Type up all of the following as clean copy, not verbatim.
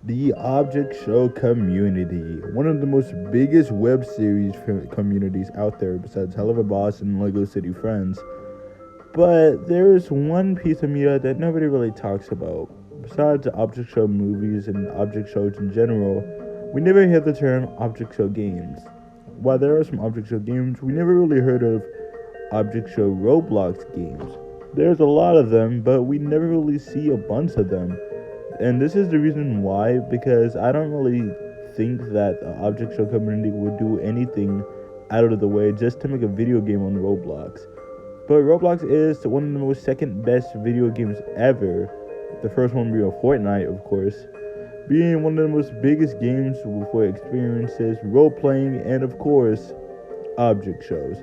The Object Show community, one of the most biggest web series communities out there besides Hell of a Boss and Lego City Friends. But there's one piece of media that nobody really talks about. Besides Object Show movies and Object Shows in general, we never hear the term Object Show games. While there are some Object Show games, we never really heard of Object Show Roblox games. There's a lot of them, but we never really see a bunch of them. And this is the reason why, because I don't really think that the Object Show community would do anything out of the way just to make a video game on Roblox. But Roblox is one of the most second best video games ever. The first one being Fortnite, of course. Being one of the most biggest games for experiences, role playing, and of course, object shows.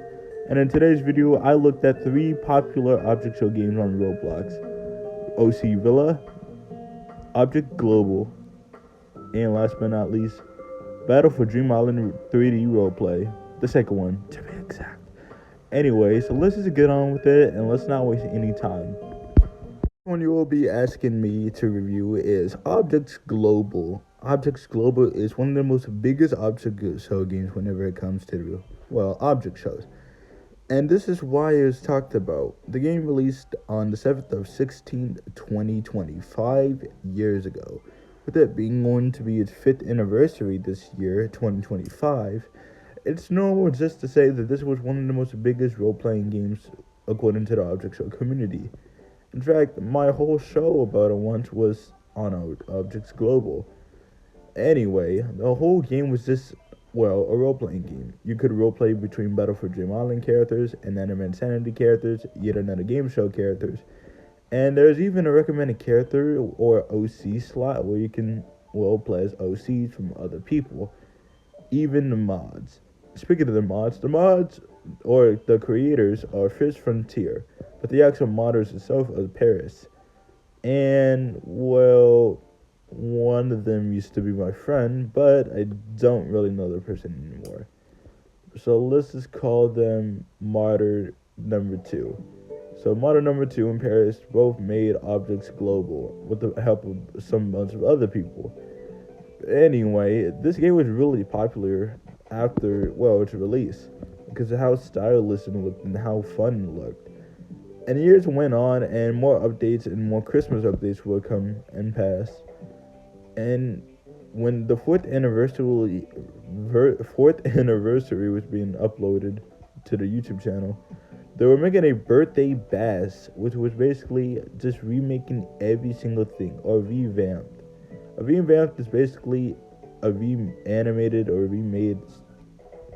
And in today's video, I looked at 3 popular object show games on Roblox: OC Villa, Object Global, and last but not least, Battle for Dream Island 3D Roleplay. The second one, to be exact. Anyway, so let's just get on with it and let's not waste any time. One you will be asking me to review is Objects Global. Objects Global is one of the most biggest object show games whenever it comes to, object shows. And this is why it was talked about. The game released on the 7th of 16th, 2020, 5 years ago. With it being going to be its 5th anniversary this year, 2025, it's normal just to say that this was one of the most biggest role-playing games according to the object show community. In fact, my whole show about it once was on Objects Global. Anyway, the whole game was just, a role-playing game. You could role-play between Battle for Dream Island characters and Anime Insanity characters, yet another game show characters. And there's even a recommended character or OC slot where you can, play as OCs from other people. Even the mods. Speaking of the mods, or the creators, are Fifth Frontier, but the actual modders itself are Paris. And, one of them used to be my friend, but I don't really know the person anymore. So let's just call them Modder number 2. So Modder number 2 and Paris both made Objects Global with the help of some bunch of other people. Anyway, this game was really popular after, its release, because of how stylish it looked and how fun it looked. And years went on, and more updates and more Christmas updates would come and pass. And when the 4th anniversary was being uploaded to the YouTube channel, they were making a birthday bash, which was basically just remaking every single thing, or revamped. A revamped is basically a re-animated or remade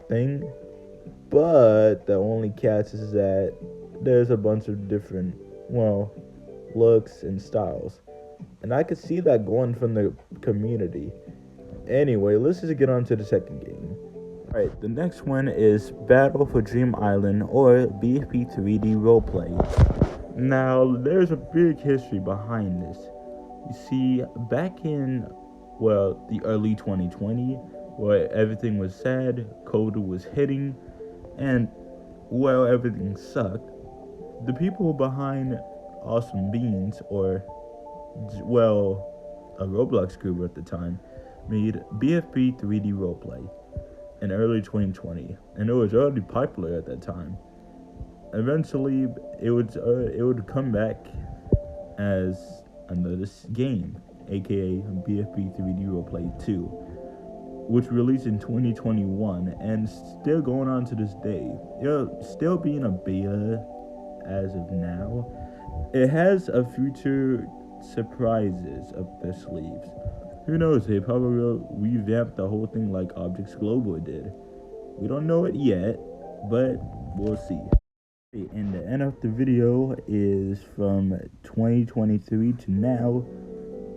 thing, but the only catch is that there's a bunch of different, looks and styles. And I could see that going from the community. Anyway, let's just get on to the second game. Alright, the next one is Battle for Dream Island, or BFP 3D Roleplay. Now, there's a big history behind this. You see, back in, the early 2020, where everything was sad, COVID was hitting, and, everything sucked, the people behind Awesome Beans, or, a Roblox group at the time, made BFB 3D Roleplay in early 2020, and it was already popular at that time. Eventually, it would come back as another game, aka BFB 3D Roleplay 2, which released in 2021 and still going on to this day. Still being a beta as of now. It has a future surprises up their sleeves. Who knows, they probably will revamp the whole thing like Objects Global did. We don't know it yet, but we'll see. And the end of the video is from 2023 to now.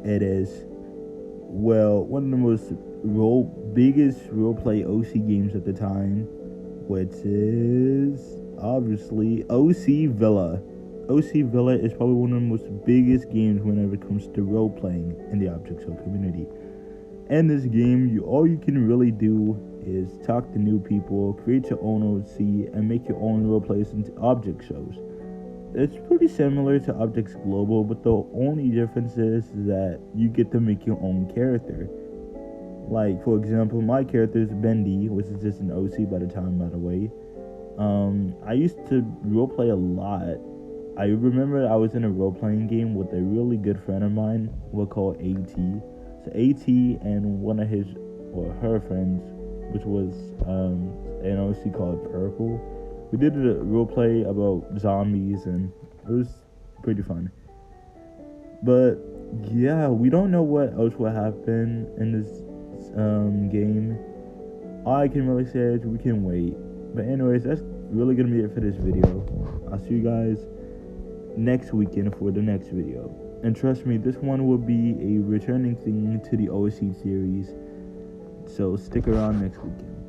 It is, one of the most biggest roleplay OC games at the time, which is obviously OC Villa. OC Villa is probably one of the most biggest games whenever it comes to role-playing in the object show community. In this game, all you can really do is talk to new people, create your own OC, and make your own roleplays into object shows. it's pretty similar to Objects Global, but the only difference is that you get to make your own character. Like, for example, my character is Bendy, which is just an OC by the time, by the way. I used to roleplay a lot. I remember I was in a role-playing game with a really good friend of mine, we'll call AT. So AT and one of his, or her friends, which was an OC called Purple. We did a roleplay about zombies, and it was pretty fun. But yeah, we don't know what else will happen in this game. All I can really say is we can wait. But anyways, that's really gonna be it for this video. I'll see you guys next weekend for the next video. And trust me, this one will be a returning thing to the OSC series. So stick around next weekend.